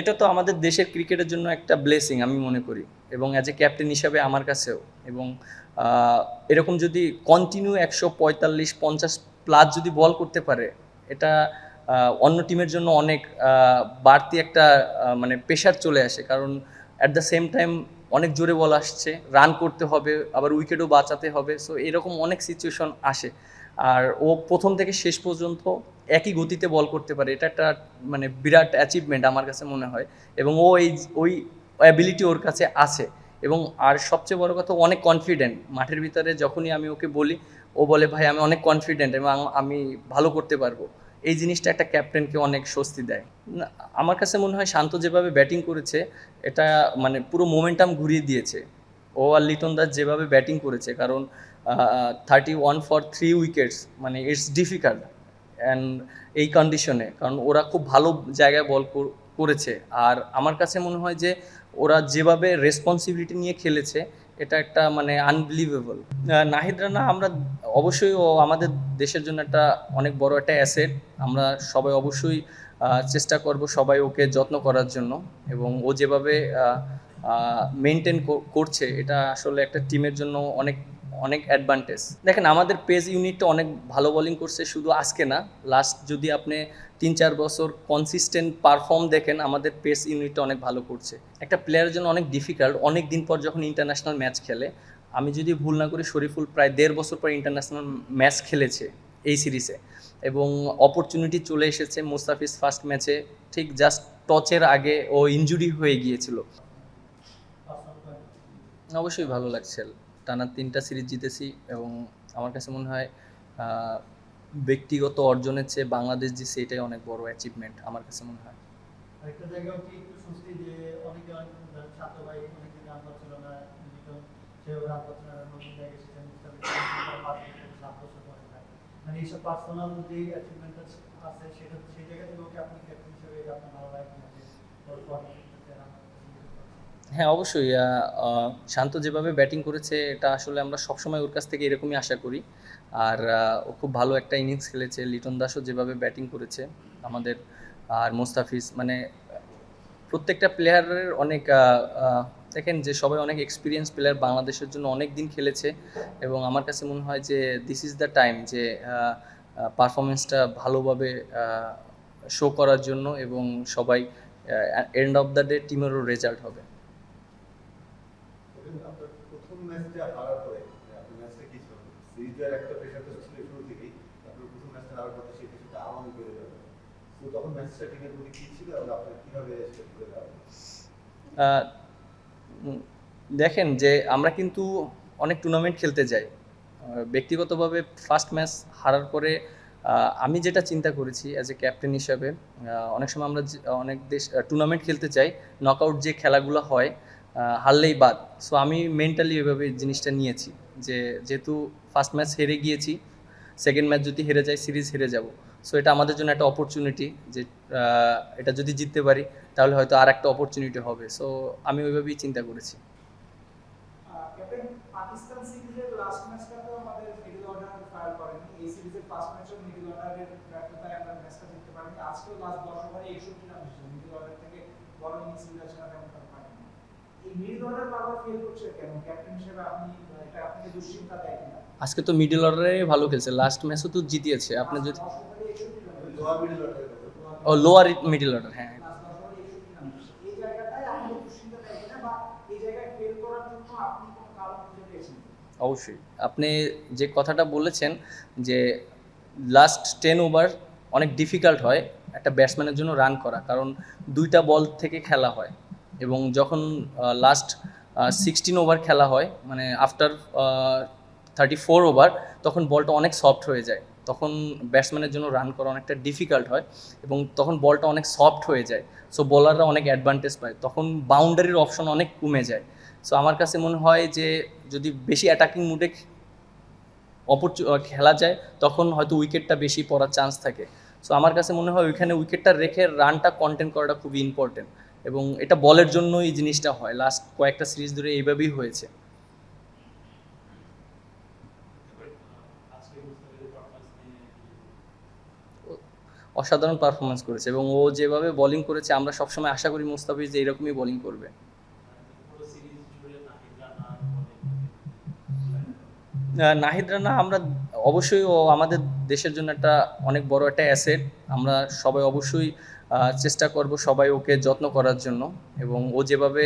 এটা তো আমাদের দেশের ক্রিকেটের জন্য একটা ব্লেসিং আমি মনে করি, এবং অ্যাজ এ ক্যাপ্টেন হিসাবে আমার কাছেও। এবং এরকম যদি কন্টিনিউ 145-50 প্লাস যদি বল করতে পারে, এটা অন্য টিমের জন্য অনেক বাড়তি একটা মানে প্রেশার চলে আসে, কারণ অ্যাট দ্য সেম টাইম অনেক জোরে বল আসছে, রান করতে হবে, আবার উইকেটও বাঁচাতে হবে। সো এরকম অনেক সিচুয়েশন আসে। আর ও প্রথম থেকে শেষ পর্যন্ত একই গতিতে বল করতে পারে, এটা একটা মানে বিরাট অ্যাচিভমেন্ট আমার কাছে মনে হয়। এবং ও ওই অ্যাবিলিটি ওর কাছে আছে। এবং আর সবচেয়ে বড় কথা, ও অনেক কনফিডেন্ট মাঠের ভিতরে। যখনই আমি ওকে বলি, ও বলে ভাই আমি অনেক কনফিডেন্ট এবং আমি ভালো করতে পারবো। এই জিনিসটা একটা ক্যাপ্টেনকে অনেক স্বস্তি দেয়। না, আমার কাছে মনে হয় শান্ত যেভাবে ব্যাটিং করেছে, এটা মানে পুরো মোমেন্টাম ঘুরিয়ে দিয়েছে। ও আর লিটন দাস যেভাবে ব্যাটিং করেছে, কারণ 31 ফর 3 উইকেটস মানে ইটস ডিফিকাল্ট। অ্যান্ড এই কন্ডিশনে, কারণ ওরা খুব ভালো জায়গায় বল করেছে। আর আমার কাছে মনে হয় যে ওরা যেভাবে রেসপন্সিবিলিটি নিয়ে খেলেছে, এটা একটা মানে আনবিলিভেবল। নাহিদ রানা, আমরা অবশ্যই ও আমাদের দেশের জন্য একটা অনেক বড় একটা অ্যাসেট। আমরা সবাই অবশ্যই চেষ্টা করব সবাই ওকে যত্ন করার জন্য। এবং ও যেভাবে মেনটেন করছে, এটা আসলে একটা টিমের জন্য অনেক অনেক অ্যাডভান্টেজ। দেখেন, আমাদের পেস ইউনিটটা অনেক ভালো বোলিং করছে, শুধু আজকে না, লাস্ট যদি আপনি 3-4 বছর কনসিস্টেন্ট পারফর্ম দেখেন, আমাদের পেস ইউনিটটা অনেক ভালো করছে। একটা প্লেয়ারের জন্য অনেক ডিফিকাল্ট, অনেক দিন পর যখন ইন্টারন্যাশনাল ম্যাচ খেলে। আমি যদি ভুল না করি, শরীফুল প্রায় 1.5 বছর পর ইন্টারন্যাশনাল ম্যাচ খেলেছে এই সিরিজে। এবং অপরচুনিটি চলে এসেছে। মুস্তাফিজ ফার্স্ট ম্যাচে ঠিক জাস্ট টচের আগে ও ইনজুরি হয়ে গিয়েছিল। অবশ্যই ভালো লাগছে। টানা 3টা সিরিজ জিতেছি, এবং আমার কাছে মনে হয় ব্যক্তিগত অর্জনের চেয়ে বাংলাদেশ জিতছে, এটাই অনেক বড় অ্যাচিভমেন্ট আমার কাছে মনে হয়। আরেকটা জায়গাও কি একটু স্বস্তি যে অনেকে অনেক ধরেন ছাত্র ভাই অনেকদিন রান পাচ্ছিল না, লিটন সেও রান পাচ্ছে না, নতুন জায়গায় এসেছেন মুস্তাফিজ 7 বছর পরে থাকে। মানে এইসব পার্সোনাল যে অ্যাচিভমেন্ট আছে সেটা সেই জায়গা থেকে ওকে আপনি ক্যাপ্টেন হিসেবে এটা আপনার ভালো লাগে কিনা যে ওর পারফরমেন্সে রান করতেছে? হ্যাঁ, অবশ্যই। শান্ত যেভাবে ব্যাটিং করেছে, এটা আসলে আমরা সবসময় ওর কাছ থেকে এরকমই আশা করি। আর ও খুব ভালো একটা ইনিংস খেলেছে। লিটন দাসও যেভাবে ব্যাটিং করেছে আমাদের, আর মোস্তাফিজ, মানে প্রত্যেকটা প্লেয়ারের অনেক দেখেন যে সবাই অনেক এক্সপিরিয়েন্স প্লেয়ার, বাংলাদেশের জন্য অনেক দিন খেলেছে। এবং আমার কাছে মনে হয় যে দিস ইজ দ্য টাইম যে পারফরমেন্সটা ভালোভাবে শো করার জন্য, এবং সবাই এন্ড অফ দ্য ডে টিমেরও রেজাল্ট হবে। আপনার প্রথম ম্যাচটা হারার পরে আপনার ম্যাচটা কি ছিল? সিরিজের একটা প্রেশার তো ছিল শুরু থেকেই। আপনার প্রথম ম্যাচটা হারার পরে সেই প্রেশারটা আরো অনেক বেড়ে যাবে। তো তখন ম্যাচটা টিমের প্রতি কি ছিল এবং আপনি কিভাবে সেটা করে দেওয়া? আহ, উম, দেখেন যে আমরা কিন্তু অনেক টুর্নামেন্ট খেলতে যাই। ব্যক্তিগতভাবে ফার্স্ট ম্যাচ হারার পরে আমি যেটা চিন্তা করেছি অ্যাজ এ ক্যাপ্টেন হিসাবে, অনেক সময় আমরা অনেক দেশ টুর্নামেন্ট খেলতে চাই, নকআউট যে খেলাগুলো হয়, হারলেই বাদ। সো আমি মেন্টালি এভাবে জিনিসটা নিয়েছি যে যেহেতু ফার্স্ট ম্যাচ হেরে গিয়েছি, সেকেন্ড ম্যাচ যদি হেরে যাই, সিরিজ হেরে যাব। সো এটা আমাদের জন্য একটা অপরচুনিটি যে এটা যদি জিততে পারি, তাহলে হয়তো আর একটা অপরচুনিটি হবে। সো আমি ওইভাবেই চিন্তা করেছি। ক্যাপ্টেন, পাকিস্তান সিরিজের লাস্ট ম্যাচটা তো আমাদের মিডল অর্ডার ফায়ার করেনি, এই সিরিজের ফার্স্ট ম্যাচও মিডল অর্ডারের ব্যর্থতায় আমরা ম্যাচটা জিততে পারিনি। আজকেও লাস্ট 10 ওভারে 61 রান এসেছে, মিডল অর্ডার থেকে বড় ইনিংস বিবেচনা তেমন তারা পায়নি। এই মিডল অর্ডার বারবার ফেল করছে কেন? ক্যাপ্টেন হিসেবে আপনি এটা আপনাকে দুশ্চিন্তা দেয় কিনা? আজকে তো মিডল অর্ডারে ভালো খেলছে, লাস্ট ম্যাচও তো জিতিয়েছে। আপনি লাস্ট যদি 10 ওভারে 61 রান আমি এসেছে। লোয়ার মিডল অর্ডারের কথা বলছি। ও লোয়ার মিডল অর্ডার, হ্যাঁ। লাস্ট 10 ওভারে 61 রান এসেছে, এই জায়গাটায় আপনাকে দুশ্চিন্তা দেয় কিনা, বা এই জায়গায় ফেল করার জন্য আপনি কোনো কারণ খুঁজে পেয়েছেন? অবশ্যই। আপনি যে কথাটা বলেছেন যে লাস্ট 10 ওভার অনেক ডিফিকাল্ট হয় একটা ব্যাটসম্যানের জন্য রান করা, কারণ 2টা বল থেকে খেলা হয়। এবং যখন লাস্ট 16 ওভার খেলা হয়, মানে আফটার 34 ওভার, তখন বলটা অনেক সফট হয়ে যায়। তখন ব্যাটসম্যানের জন্য রান করা অনেকটা ডিফিকাল্ট হয়, এবং তখন বলটা অনেক সফট হয়ে যায়। সো বোলাররা অনেক অ্যাডভান্টেজ পায়, তখন বাউন্ডারির অপশন অনেক কমে যায়। সো আমার কাছে মনে হয় যে যদি বেশি অ্যাটাকিং মুডে খেলা যায়, তখন হয়তো উইকেটটা বেশি পড়ার চান্স থাকে। সো আমার কাছে মনে হয় ওইখানে উইকেটটা রেখে রানটা কন্টেন্ট করাটা খুবই ইম্পর্টেন্ট। এবং এটা বলের জন্য এই জিনিসটা হয়, লাস্ট কয়েকটা সিরিজ ধরে এইভাবেই হয়েছে। অসাধারণ পারফরমেন্স করেছে এবং ও যেভাবে বোলিং করেছে আমরা সবসময় আশা করি মুস্তাফিজ যে এরকমই বোলিং করবে। নাহিদ রানা আমরা অবশ্যই ও আমাদের দেশের জন্য একটা অনেক বড় একটা অ্যাসেট। আমরা সবাই অবশ্যই চেষ্টা করব সবাই ওকে যত্ন করার জন্য এবং ও যেভাবে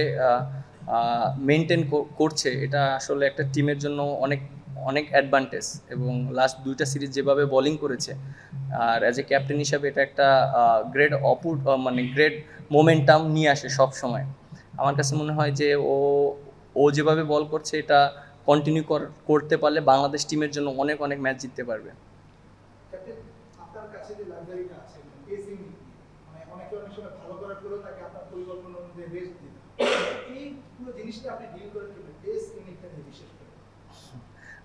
মেনটেন করছে এটা আসলে একটা টিমের জন্য অনেক অনেক অ্যাডভান্টেজ এবং লাস্ট 2টা সিরিজ যেভাবে বোলিং করেছে আর অ্যাজ এ ক্যাপ্টেন হিসাবে এটা একটা গ্রেট মানে গ্রেট মোমেন্টাম নিয়ে আসে সব সময়। আমার কাছে মনে হয় যে ও ও যেভাবে বল করছে এটা কন্টিনিউ করতে পারলে বাংলাদেশ টিমের জন্য অনেক অনেক ম্যাচ জিততে পারবে। ক্যাপ্টেন, আপনার কাছে যে লাক্সারিটা আছে পেসিং, মানে অনেকে অনেক সময় ভালো করার পরেও তাকে আপনার পরিকল্পনা অনুযায়ী রেস্ট দিতে এই পুরো জিনিসটা আপনি ডিল করে কিভাবে পেস ইউনিটটা নিয়ে বিশেষ করে?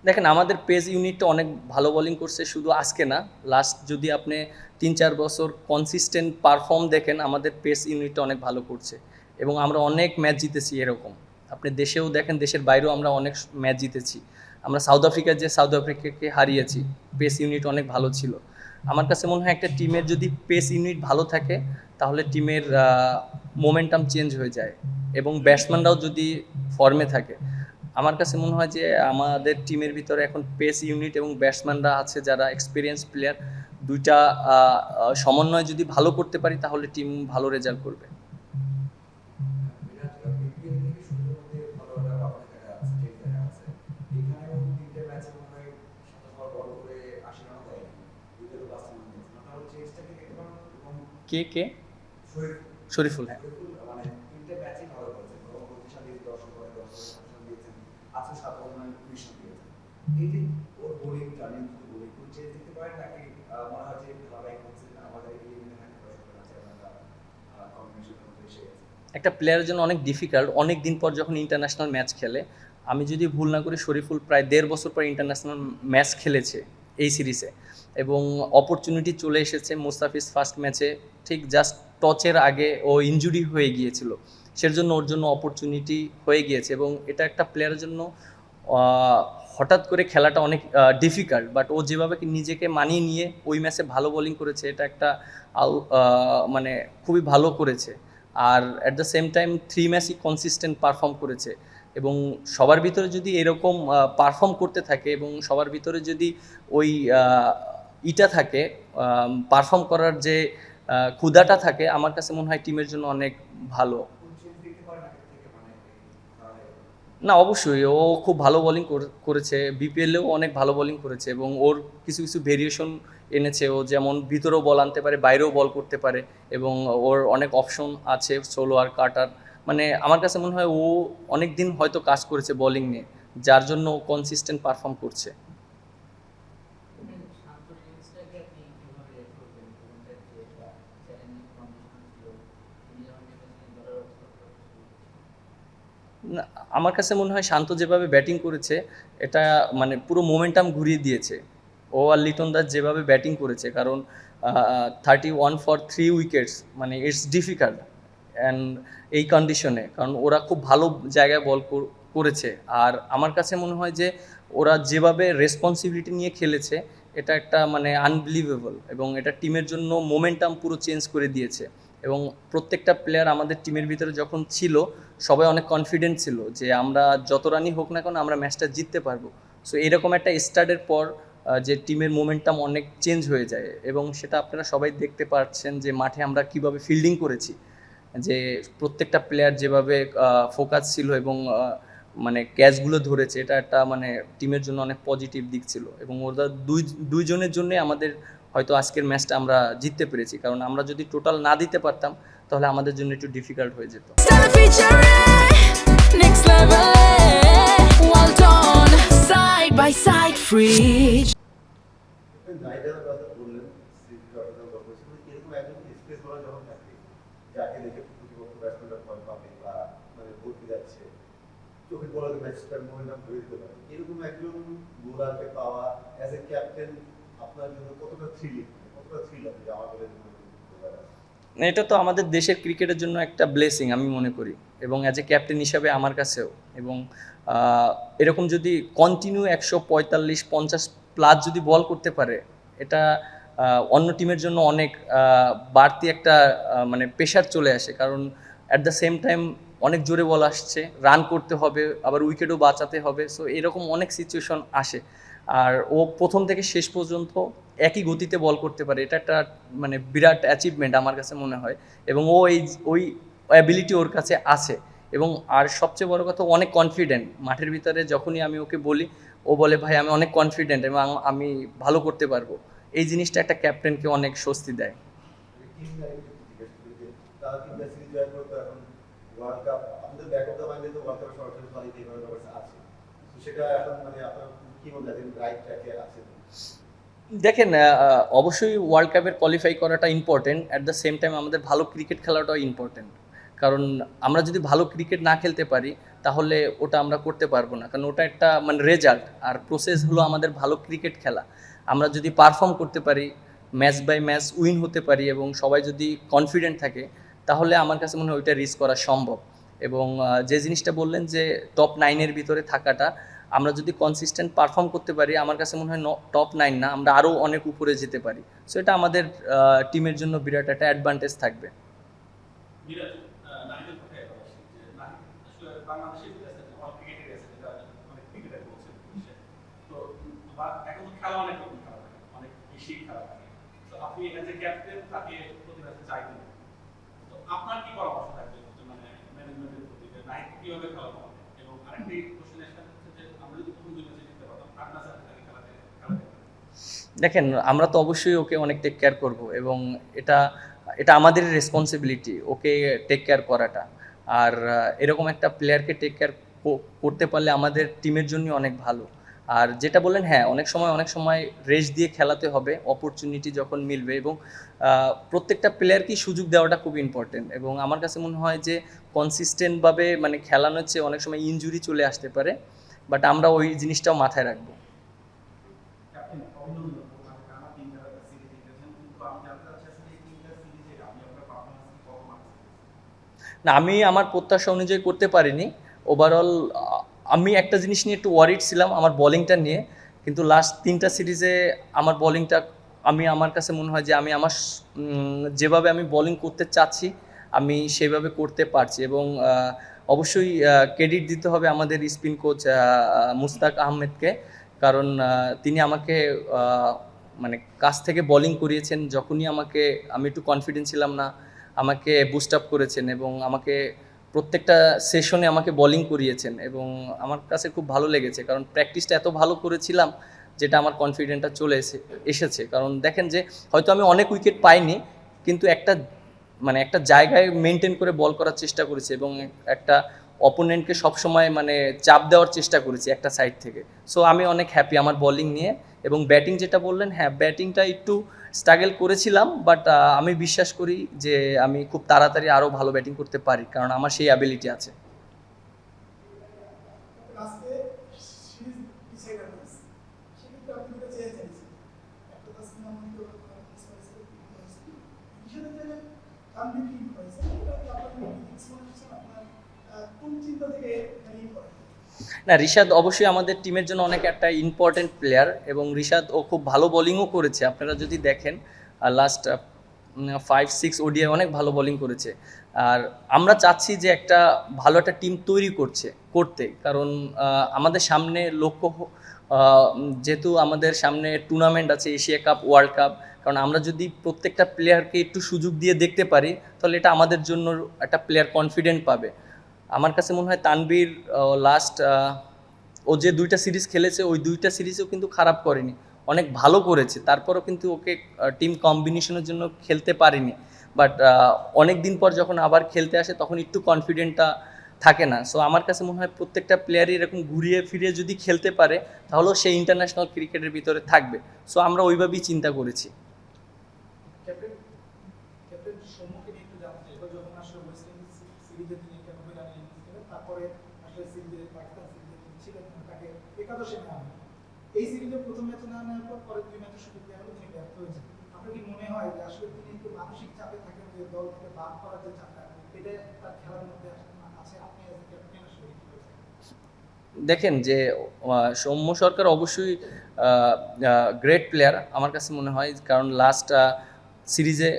দেখেন আমাদের পেস ইউনিটটা অনেক ভালো বোলিং করছে, শুধু আজকে না, লাস্ট যদি আপনি 3-4 বছর কনসিস্টেন্ট পারফর্ম দেখেন আমাদের পেস ইউনিটটা অনেক ভালো করছে এবং আমরা অনেক ম্যাচ জিতেছি। এরকম আপনি দেশেও দেখেন, দেশের বাইরেও আমরা অনেক ম্যাচ জিতেছি। আমরা সাউথ আফ্রিকাকে হারিয়েছি, পেস ইউনিট অনেক ভালো ছিল। আমার কাছে মনে হয় একটা টিমের যদি পেস ইউনিট ভালো থাকে তাহলে টিমের মোমেন্টাম চেঞ্জ হয়ে যায় এবং ব্যাটসম্যানরাও যদি ফর্মে থাকে। আমার কাছে মনে হয় যে আমাদের টিমের ভিতরে এখন পেস ইউনিট এবং ব্যাটসম্যানরা আছে যারা এক্সপিরিয়েন্স প্লেয়ার, দুইটা সমন্বয় যদি ভালো করতে পারি তাহলে টিম ভালো রেজাল্ট করবে। কে কে? শরীফুল, হ্যাঁ। একটা প্লেয়ারের জন্য অনেক ডিফিকাল্ট, অনেক দিন পর যখন ইন্টারন্যাশনাল ম্যাচ খেলে। আমি যদি ভুল না করি শরীফুল প্রায় 1.5 বছর পর ইন্টারন্যাশনাল ম্যাচ খেলেছে এই সিরিজে এবং অপরচুনিটি চলে এসেছে। মুস্তাফিজ ফার্স্ট ম্যাচে ঠিক জাস্ট টচের আগে ও ইনজুরি হয়ে গিয়েছিল, সেজন্য ওর জন্য অপরচুনিটি হয়ে গিয়েছে এবং এটা একটা প্লেয়ারের জন্য হঠাৎ করে খেলাটা অনেক ডিফিকাল্ট, বাট ও যেভাবে নিজেকে মানিয়ে নিয়ে ওই ম্যাচে ভালো বোলিং করেছে এটা একটা মানে খুবই ভালো করেছে। আর অ্যাট দ্য সেম টাইম 3 ম্যাচই কনসিস্টেন্ট পারফর্ম করেছে এবং সবার ভিতরে যদি এরকম পারফর্ম করতে থাকে এবং সবার ভিতরে যদি ওই ইটা থাকে, পারফর্ম করার যে ক্ষুধাটা থাকে, আমার কাছে মনে হয় টিমের জন্য অনেক ভালো। না অবশ্যই ও খুব ভালো বোলিং করেছে, বিপিএলেও অনেক ভালো বোলিং করেছে এবং ওর কিছু কিছু ভেরিয়েশন এনেছে। ও যেমন ভিতরেও বল আনতে পারে, বাইরেও বল করতে পারে এবং ওর অনেক অপশন আছে, সোলো আর কাটার। মানে আমার কাছে মনে হয় ও অনেক দিন হয়তো কাজ করেছে বোলিং নিয়ে, যার জন্য ও কনসিস্টেন্ট পারফর্ম করছে। না, আমার কাছে মনে হয় শান্ত যেভাবে ব্যাটিং করেছে এটা মানে পুরো মোমেন্টাম ঘুরিয়ে দিয়েছে। ও আর লিটন দাস যেভাবে ব্যাটিং করেছে, কারণ 31 ফর 3 উইকেটস মানে ইটস ডিফিকাল্ট অ্যান্ড এই কন্ডিশনে, কারণ ওরা খুব ভালো জায়গায় বল করেছে। আর আমার কাছে মনে হয় যে ওরা যেভাবে রেসপন্সিবিলিটি নিয়ে খেলেছে এটা একটা মানে আনবিলিভেবল এবং এটা টিমের জন্য মোমেন্টাম পুরো চেঞ্জ করে দিয়েছে এবং প্রত্যেকটা প্লেয়ার আমাদের টিমের ভিতরে যখন ছিল সবাই অনেক কনফিডেন্ট ছিল যে আমরা যত রানই হোক না কেন আমরা ম্যাচটা জিততে পারবো। সো এরকম একটা স্টার্টের পর যে টিমের মোমেন্টাম অনেক চেঞ্জ হয়ে যায় এবং সেটা আপনারা সবাই দেখতে পাচ্ছেন যে মাঠে আমরা কিভাবে ফিল্ডিং করেছি, যে প্রত্যেকটা প্লেয়ার যেভাবে ফোকাস ছিল এবং মানে ক্যাচগুলো ধরেছে, এটা একটা মানে টিমের জন্য অনেক পজিটিভ দিক ছিল এবং ওরা দুইজনের জন্যে আমাদের হয়তো আজকের ম্যাচটা আমরা জিততে পেরেছি, কারণ আমরা যদি টোটাল না দিতে পারতাম তাহলে আমাদের জন্য একটু ডিফিকাল্ট হয়ে যেত। Next level, well done, side by side, free. নাইডার কথা বললেন, সিরিজ অর্জন করেছেন, এরকম একজন স্পেস বলার যখন থাকে যাকে দেখে প্রতিপক্ষ ব্যাটসম্যানরা ভয় পাবে বা মানে বলতে যাচ্ছে চোখে পড়াতে ম্যাচটার মোমেন্টাম ধরে দিতে পারে, এরকম একজন বোলারকে পাওয়া অ্যাজ এ ক্যাপ্টেন আপনার জন্য কতটা থ্রিলিং, কতটা থ্রিল আপনি যে আমার বলে এটা তো আমাদের দেশের ক্রিকেটের জন্য একটা ব্লেসিং আমি মনে করি এবং অ্যাজ এ ক্যাপ্টেন হিসাবে আমার কাছেও। এবং এরকম যদি কন্টিনিউ 145-50 প্লাস যদি বল করতে পারে এটা অন্য টিমের জন্য অনেক বাড়তি একটা মানে প্রেশার চলে আসে, কারণ অ্যাট দ্য সেম টাইম অনেক জোরে বল আসছে, রান করতে হবে, আবার উইকেটও বাঁচাতে হবে। সো এরকম অনেক সিচুয়েশন আসে। আর ও প্রথম থেকে শেষ পর্যন্ত একই গতিতে বল করতে পারে, এটা একটা মানে বিরাট অ্যাচিভমেন্ট আমার কাছে মনে হয়। এবং ও ওই অ্যাবিলিটি ওর কাছে আছে। এবং আর সবচেয়ে বড় কথা, ও অনেক কনফিডেন্ট মাঠের ভিতরে। যখনই আমি ওকে বলি, ও বলে ভাই আমি অনেক কনফিডেন্ট এবং আমি ভালো করতে পারবো। এই জিনিসটা একটা ক্যাপ্টেনকে অনেক স্বস্তি দেয়। টিম ম্যানেজমেন্ট জিজ্ঞেস করি যে তারা তিনটা সিরিজ জয় করতো, এখন ওয়ার্ল্ড কাপ আমাদের ব্যাক অফ দ্য মাইন্ডে তো ওয়ার্ল্ড কাপের সরাসরি কোয়ালিফাই করার ব্যাপারটা আছে। তো সেটা এখন মানে আপনার কি মনে হয় রাইট ট্র্যাকে আছে? দেখেন, অবশ্যই ওয়ার্ল্ড কাপের কোয়ালিফাই করাটা important, at the same time আমাদের ভালো ক্রিকেট খেলাটাও ইম্পর্টেন্ট। কারণ আমরা যদি ভালো ক্রিকেট না খেলতে পারি তাহলে ওটা আমরা করতে পারবো না, কারণ ওটা একটা মানে রেজাল্ট। আর প্রসেস হলো আমাদের ভালো ক্রিকেট খেলা। আমরা যদি পারফর্ম করতে পারি, ম্যাচ বাই ম্যাচ উইন হতে পারি এবং সবাই যদি কনফিডেন্ট থাকে, তাহলে আমার কাছে মনে হয় ওইটা রিস্ক করা সম্ভব। এবং যে জিনিসটা বললেন যে টপ 9-এর ভিতরে থাকাটা, আমরা যদি কনসিস্টেন্ট পারফর্ম করতে পারি, আমার কাছে মনে হয় টপ 9 না, আমরা আরও অনেক উপরে যেতে পারি। সো এটা আমাদের টিমের জন্য বিরাট একটা অ্যাডভান্টেজ থাকবে। মিরাজ, নাহিদের কথায় এবার আসি যে নাহিদ আসলে বাংলাদেশের ইতিহাসে অল ক্রিকেটের আছে, যেটা অনেক ক্রিকেটার বলছেন বিশ্বে। তো এখন তো খেলা অনেক রকম খেলা থাকে, অনেক বেশি খেলা থাকে। তো আপনি এজ এ ক্যাপ্টেন তাকে প্রতি ম্যাচে চাইবেন, তো আপনার কি পরামর্শ থাকবে মানে ম্যানেজমেন্টের প্রতি যে নাহিদ কিভাবে খেলা হবে? এবং আরেকটি কোশ্চেন এসে হচ্ছে যে আমরা যদি প্রথম দুই ম্যাচে জিততে পারতাম, আপনার সাথে তাকে খেলাতে দেখেন, আমরা তো অবশ্যই ওকে অনেক টেক কেয়ার করব এবং এটা এটা আমাদের রেসপন্সিবিলিটি ওকে টেক কেয়ার করাটা। আর এরকম একটা প্লেয়ারকে টেক কেয়ার করতে পারলে আমাদের টিমের জন্য অনেক ভালো। আর যেটা বললেন, হ্যাঁ, অনেক সময় রেস্ট দিয়ে খেলাতে হবে অপরচুনিটি যখন মিলবে। এবং প্রত্যেকটা প্লেয়ারকেই সুযোগ দেওয়াটা খুব ইম্পর্টেন্ট। এবং আমার কাছে মনে হয় যে কনসিস্টেন্টভাবে মানে খেলানোর চেয়ে অনেক সময় ইনজুরি চলে আসতে পারে, বাট আমরা ওই জিনিসটাও মাথায় রাখবো। ক্যাপ্টেন অভিনন্দন, আপনার টানা 3টা সিরিজ জিতেছেন, কিন্তু আমি জানতে চাচ্ছি আসলে এই 3টা সিরিজে আপনি আপনার পারফরম্যান্স কত মার্কস দিয়েছেন? না, আমি আমার প্রত্যাশা অনুযায়ী করতে পারিনি। ওভারঅল আমি একটা জিনিস নিয়ে একটু ওয়ারিড ছিলাম, আমার বোলিংটা নিয়ে। কিন্তু লাস্ট 3টা সিরিজে আমার বোলিংটা, আমার কাছে মনে হয় যে আমি যেভাবে আমি বোলিং করতে চাচ্ছি আমি সেভাবে করতে পারছি। এবং অবশ্যই ক্রেডিট দিতে হবে আমাদের স্পিন কোচ মুস্তাক আহমেদকে, কারণ তিনি আমাকে মানে কাছ থেকে বোলিং করিয়েছেন। যখনই আমি একটু কনফিডেন্ট ছিলাম না, আমাকে বুস্ট আপ করেছেন এবং আমাকে প্রত্যেকটা সেশনে আমাকে বোলিং করিয়েছেন। এবং আমার কাছে খুব ভালো লেগেছে, কারণ প্র্যাকটিসটা এত ভালো করেছিলাম যেটা আমার কনফিডেন্টটা চলে এসেছে। কারণ দেখেন যে হয়তো আমি অনেক উইকেট পাইনি, কিন্তু একটা জায়গায় মেনটেন করে বল করার চেষ্টা করেছি এবং একটা অপোনেন্টকে সবসময় মানে চাপ দেওয়ার চেষ্টা করেছি একটা সাইড থেকে। সো আমি অনেক হ্যাপি আমার বোলিং নিয়ে। এবং ব্যাটিং যেটা বললেন, হ্যাঁ, ব্যাটিংটা একটু স্ট্রাগল করেছিলাম, বাট আমি বিশ্বাস করি যে আমি খুব তাড়াতাড়ি আরও ভালো ব্যাটিং করতে পারি, কারণ আমার সেই অ্যাবিলিটি আছে। আজকে সিরিজ ডিসাইডার হয়েছে, সেক্ষেত্রে আপনি যেটা চেয়েছেন একটা তো সিনেমানিত হিসেবে আপনি কি হয়েছে এটা কি আপনার এক্সপ্লেনেশন আপনার কোন চিন্তা থেকে নিয়ে করেন? না, রিশাদ অবশ্যই আমাদের টিমের জন্য অনেক একটা ইম্পর্টেন্ট প্লেয়ার এবং রিশাদ ও খুব ভালো বোলিংও করেছে। আপনারা যদি দেখেন লাস্ট 5-6 ওডিআই অনেক ভালো বোলিং করেছে। আর আমরা চাচ্ছি যে একটা ভালো একটা টিম তৈরি করতে, কারণ আমাদের সামনে লক্ষ্য, যেহেতু আমাদের সামনে টুর্নামেন্ট আছে, এশিয়া কাপ, ওয়ার্ল্ড কাপ। কারণ আমরা যদি প্রত্যেকটা প্লেয়ারকে একটু সুযোগ দিয়ে দেখতে পারি, তাহলে এটা আমাদের জন্য একটা প্লেয়ার কনফিডেন্ট পাবে। আমার কাছে মনে হয় তানভীর ও যে 2টা সিরিজ খেলেছে, ওই 2টা সিরিজেও কিন্তু খারাপ করেনি, অনেক ভালো করেছে। তারপরও কিন্তু ওকে টিম কম্বিনেশনের জন্য খেলতে পারেনি। বাট অনেক দিন পর যখন আবার খেলতে আসে তখন একটু কনফিডেন্টটা থাকে না। সো আমার কাছে মনে হয় প্রত্যেকটা প্লেয়ারই এরকম ঘুরিয়ে ফিরিয়ে যদি খেলতে পারে, তাহলেও সে ইন্টারন্যাশনাল ক্রিকেটের ভিতরে থাকবে। সো আমরা ওইভাবেই চিন্তা করেছি। ক্যাপ্টেন সম্মুখে নিয়ে একটু জানতে চাই, এবার যখন আসলে ওয়েস্ট ইন্ডিজ সিরিজে তিনি 91 রানে ইনিংস খেলেন, তারপরে আসলে সিরিজে পাকিস্তান সিরিজে তিনি ছিলেন না, তাকে একাদশে নেওয়া হয়। এই সিরিজে প্রথম ম্যাচে না নেওয়ার পর পরের 2 ম্যাচে সুযোগ দেওয়া হলে তিনি ব্যর্থ হয়েছেন। আপনার কি মনে হয় যে আসলে তিনি একটু মানসিক চাপে থাকেন, যে দল থেকে বাদ করার যে চাপটা, এটা তার খেলার মধ্যে আছে? আপনি অ্যাজ এ ক্যাপ্টেন আসলে কি বলছেন? দেখেন যে সৌম্য সরকার অবশ্যই গ্রেট প্লেয়ার আমার কাছে মনে হয়, কারণ সিরিজে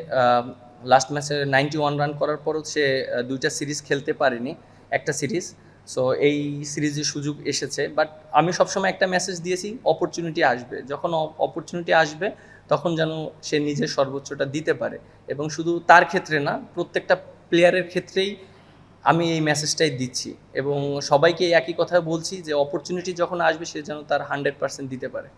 লাস্ট ম্যাচে 91 রান করার পরও সে দুইটা সিরিজ খেলতে পারেনি, একটা সিরিজ। সো এই সিরিজে সুযোগ এসেছে, বাট আমি সবসময় একটা মেসেজ দিয়েছি, অপরচুনিটি আসবে, যখন অপরচুনিটি আসবে তখন যেন সে নিজের সর্বোচ্চটা দিতে পারে। এবং শুধু তার ক্ষেত্রে না, প্রত্যেকটা প্লেয়ারের ক্ষেত্রেই আমি এই মেসেজটাই দিচ্ছি এবং সবাইকে এই একই কথা বলছি যে অপরচুনিটি যখন আসবে সে যেন তার 100% দিতে পারে।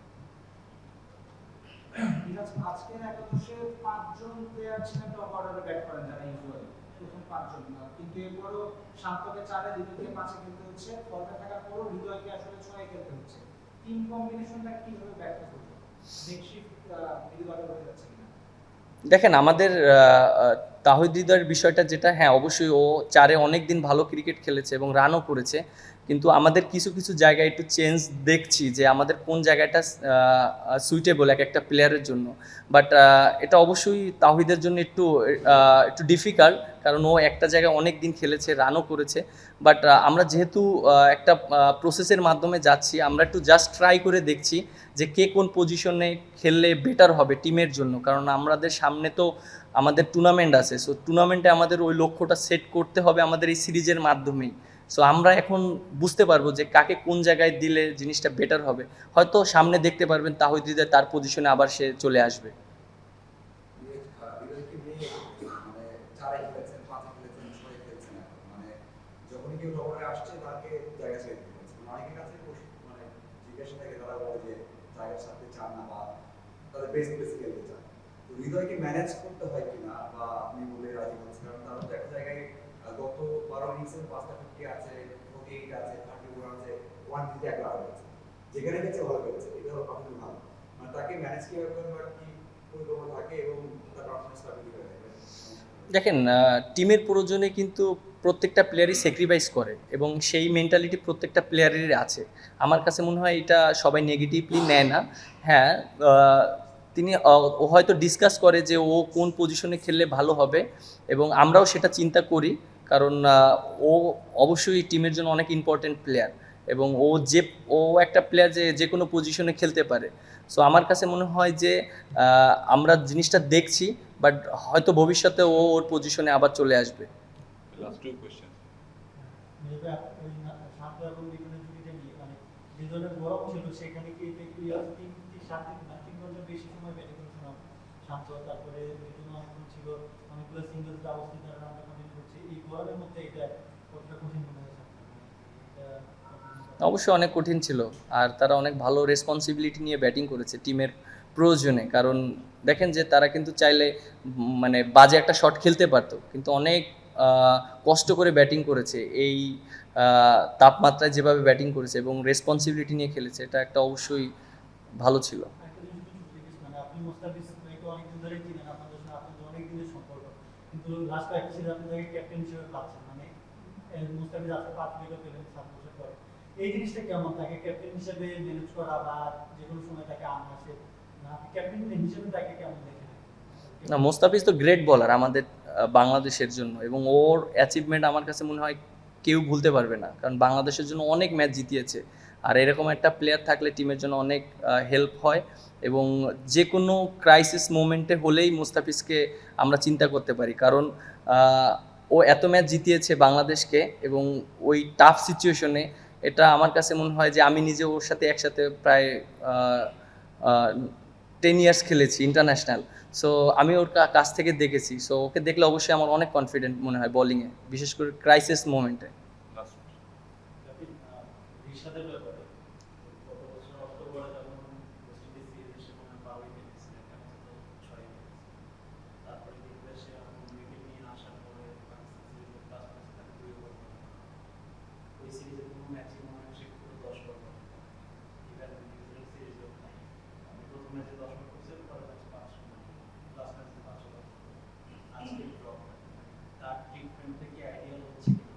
বিরাজ আজকের একাদশে 5 জন প্লেয়ার ছিলেন টপ অর্ডারে ব্যাট করেন যারা ইউজুয়ালি প্রথম 5 জন না, কিন্তু এরপরও শান্তকে 4-এ হৃদয়কে 5-এ খেলতে হচ্ছে, ফর্মে থাকার পরও হৃদয়কে আসলে 6-এ খেলতে হচ্ছে। টিম কম্বিনেশনটা কিভাবে ব্যাখ্যা করবে? মেকশিফট মিডল অর্ডার হয়ে যাচ্ছে কিনা? দেখেন আমাদের তাহিদ হৃদয়ের বিষয়টা যেটা, হ্যাঁ অবশ্যই ও 4-এ অনেক দিন ভালো ক্রিকেট খেলেছে এবং রানও করেছে, কিন্তু আমাদের কিছু কিছু জায়গায় একটু চেঞ্জ দেখছি যে আমাদের কোন জায়গাটা সুইটেবল এক একটা প্লেয়ারের জন্য। বাট এটা অবশ্যই তাহিদের জন্য একটু ডিফিকাল্ট, কারণ ও একটা জায়গায় অনেক দিন খেলেছে, রানও করেছে। বাট আমরা যেহেতু একটা প্রসেসের মাধ্যমে যাচ্ছি, আমরা একটু জাস্ট ট্রাই করে দেখছি যে কে কোন পজিশনে খেললে বেটার হবে টিমের জন্য, কারণ আমাদের সামনে তো আমাদের টুর্নামেন্ট আছে। সো টুর্নামেন্টে আমাদের ওই লক্ষ্যটা সেট করতে হবে আমাদের এই সিরিজের মাধ্যমেই। সো আমরা এখন বুঝতে পারবো যে কাকে কোন জায়গায় দিলে জিনিসটা বেটার হবে। হয়তো সামনে দেখতে পারবেন তাহিদ হৃদয় তার পজিশনে আবার সে চলে আসবে। বিরোধীকে নিয়ে মানে চারে খেলেছেন, পাঁচে খেলেছেন, ছয়ে খেলছেন এখন। মানে যখনই কেউ খবরে আসছে তাকে জায়গা ছেড়ে দিতে হচ্ছে। অনেকের কাছে মানে জিজ্ঞাসা থাকে, তারা বলে যে জায়গা ছাড়তে চান না বা তাদের বেস্ট প্লেসে খেলতে চান। তো হৃদয়কে ম্যানেজ করতে হয় কিনা, বা আপনি বলে রাজি হচ্ছেন, কারণ তারা তো একটা জায়গায় গত 12 ইনিংসে 5টা 50 আছে, 48 আছে, 31 আছে, 150 একবার আউট আছে, যেখানে গেছে ভালো করেছে, এটা হলো পারফরমেন্স ভালো। মানে তাকে ম্যানেজ কিভাবে করবেন বা কি পরিকল্পনা থাকে এবং তার পারফরমেন্সটা আপনি কিভাবে দেখবেন? দেখেন টিমের প্রয়োজনে কিন্তু প্রত্যেকটা প্লেয়ারই স্যাক্রিফাইস করে এবং সেই মেন্টালিটি প্রত্যেকটা প্লেয়ারেরই আছে। আমার কাছে মনে হয় এটা সবাই নেগেটিভলি নেয় না। হ্যাঁ, ও হয়তো ডিসকাস করে যে ও কোন পজিশনে খেললে ভালো হবে এবং আমরাও সেটা চিন্তা করি, কারণ ও অবশ্যই টিমের জন্য অনেক ইম্পর্টেন্ট প্লেয়ার এবং ও একটা প্লেয়ার যে কোনো পজিশনে খেলতে পারে। সো আমার কাছে মনে হয় যে আমরা জিনিসটা দেখছি, বাট হয়তো ভবিষ্যতে ওর পজিশনে আবার চলে আসবে। Last two questions. শান্ত এবং লিটনের জুটিটা নিয়ে মানে যে ধরনের গরম ছিল সেখানে কি এটা কি 3 ঘন্টা বেশি সময় ব্যাটিং করেছিলাম শান্ত, তারপরে লিটন অনেকক্ষণ ছিল, অনেকগুলো সিঙ্গেলস অবস্থিত রানটা কন্টিনিউ করছে, এই গরমের মধ্যে এটা কতটা কঠিন মনে হয়েছে? অবশ্যই অনেক কঠিন ছিল, আর তারা অনেক ভালো রেসপন্সিবিলিটি নিয়ে ব্যাটিং করেছে টিমের প্রয়োজনে। কারণ দেখেন যে তারা কিন্তু চাইলে মানে বাজে একটা শট খেলতে পারতো, কিন্তু অনেক কষ্ট করে ব্যাটিং করেছে। এই তাপমাত্রায় যেভাবে ব্যাটিং করেছে এবং রেসপন্সিবিলিটি নিয়ে খেলেছে, এটা একটা অবশ্যই ভালো ছিল। একটা জিনিস একটু জিজ্ঞেস মানে আপনি মোস্তাফিজ ভাইকে অনেকদিন ধরে চিনেন, আপনাদের সাথে আপনাদের অনেক দিনের সম্পর্ক, কিন্তু লাস্ট কয়েকটা সিজন আপনি তাকে ক্যাপ্টেন হিসেবে পাচ্ছেন, মানে মোস্তাফিজ আজকে 5 উইকেট পেলেন 7 বছর পরে। এই জিনিসটা কেমন, তাকে ক্যাপ্টেন হিসেবে ম্যানেজ করা বা যে কোনো সময় তাকে আনা আসে না, আপনি ক্যাপ্টেন হিসেবে তাকে কেমন দেখেন? না, মোস্তাফিজ তো গ্রেট বলার আমাদের বাংলাদেশের জন্য, এবং ওর অ্যাচিভমেন্ট আমার কাছে মনে হয় কেউ ভুলতে পারবে না, কারণ বাংলাদেশের জন্য অনেক ম্যাচ জিতিয়েছে। আর এরকম একটা প্লেয়ার থাকলে টিমের জন্য অনেক হেল্প হয় এবং যে কোনো ক্রাইসিস মোমেন্টে হলেই মোস্তাফিজকে আমরা চিন্তা করতে পারি, কারণ ও এত ম্যাচ জিতিয়েছে বাংলাদেশকে এবং ওই টাফ সিচুয়েশনে। এটা আমার কাছে মনে হয় যে আমি নিজে ওর সাথে একসাথে প্রায় 10 ইয়ার্স খেলেছি ইন্টারন্যাশনাল। সো আমি ওর কাছ থেকে দেখেছি, সো ওকে দেখলে অবশ্যই আমার অনেক কনফিডেন্ট মনে হয় বোলিংয়ে, বিশেষ করে ক্রাইসিস মোমেন্টে। Last question. রিশাদের ব্যাপারে গত বছর অক্টোবরে যখন ওয়েস্ট ইন্ডিজ সিরিজে সে কোনো 12 উইকেট নিয়েছিল, একটা ম্যাচে তো 6 উইকেট, তারপরে কিন্তু সে এখন উইকেট নিয়ে আসার পরে পাকিস্তান সিরিজের ফার্স্ট ম্যাচে তাকে 2 ওভার করে। ওই সিরিজে কোনো ম্যাচে মনে হয় সে পুরো 10 ওভার করে, ইভেন নিউজিল্যান্ড সিরিজেও তাই। আমি প্রথম ম্যাচে 10 ওভার করেছিল, পরের ম্যাচে 5 ওভার, লাস্ট ম্যাচে 5 ওভার, আজকে ড্রপ। তার ট্রিটমেন্ট থেকে আইডিয়াল হচ্ছে কিনা?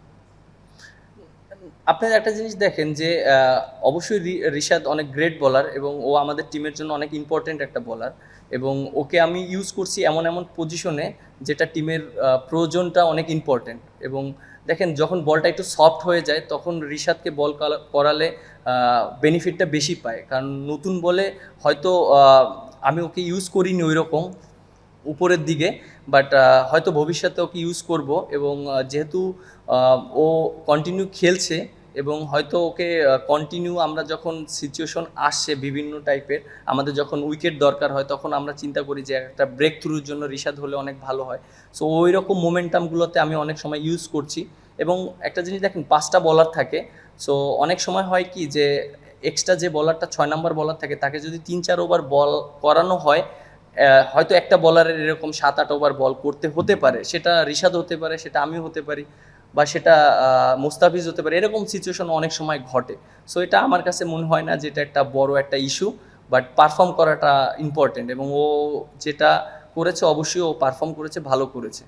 আপনি একটা জিনিস দেখেন যে অবশ্যই রিশাদ অনেক গ্রেট বলার এবং ও আমাদের টিমের জন্য অনেক ইম্পর্ট্যান্ট একটা বলার এবং ওকে আমি ইউজ করছি এমন এমন পজিশনে যেটা টিমের প্রয়োজনটা অনেক ইম্পর্ট্যান্ট এবং দেখেন যখন বলটা একটু সফট হয়ে যায় তখন রিশাদকে বল করালে বেনিফিটটা বেশি পায়, কারণ নতুন বলে হয়তো আমি ওকে ইউজ করিনি ওই রকম উপরের দিকে, বাট হয়তো ভবিষ্যতে ওকে ইউজ করব এবং যেহেতু ও কন্টিনিউ খেলছে এবং হয়তো ওকে কন্টিনিউ আমরা যখন সিচুয়েশন আসছে বিভিন্ন টাইপের, আমাদের যখন উইকেট দরকার হয় তখন আমরা চিন্তা করি যে একটা ব্রেক থ্রুর জন্য রিশাদ হলে অনেক ভালো হয়। সো ওই রকম মোমেন্টামগুলোতে আমি অনেক সময় ইউজ করছি এবং একটা জিনিস দেখেন 5টা বলার থাকে। সো অনেক সময় হয় কি যে এক্সট্রা যে বলারটা 6 নাম্বার বলার থাকে তাকে যদি 3-4 ওভার বল করানো হয়, হয়তো একটা বলারের এরকম 7-8 ওভার বল করতে হতে পারে, সেটা রিশাদ হতে পারে, সেটা আমিও হতে পারি, বা সেটা মুস্তাফিজ হতে পারে, এরকম সিচুয়েশন অনেক সময় ঘটে। সো এটা আমার কাছে মনে হয় না যে এটা একটা বড় একটা ইস্যু, বাট পারফর্ম করাটা ইম্পর্টেন্ট এবং ও যেটা করেছে অবশ্যই ও পারফর্ম করেছে, ভালো করেছে।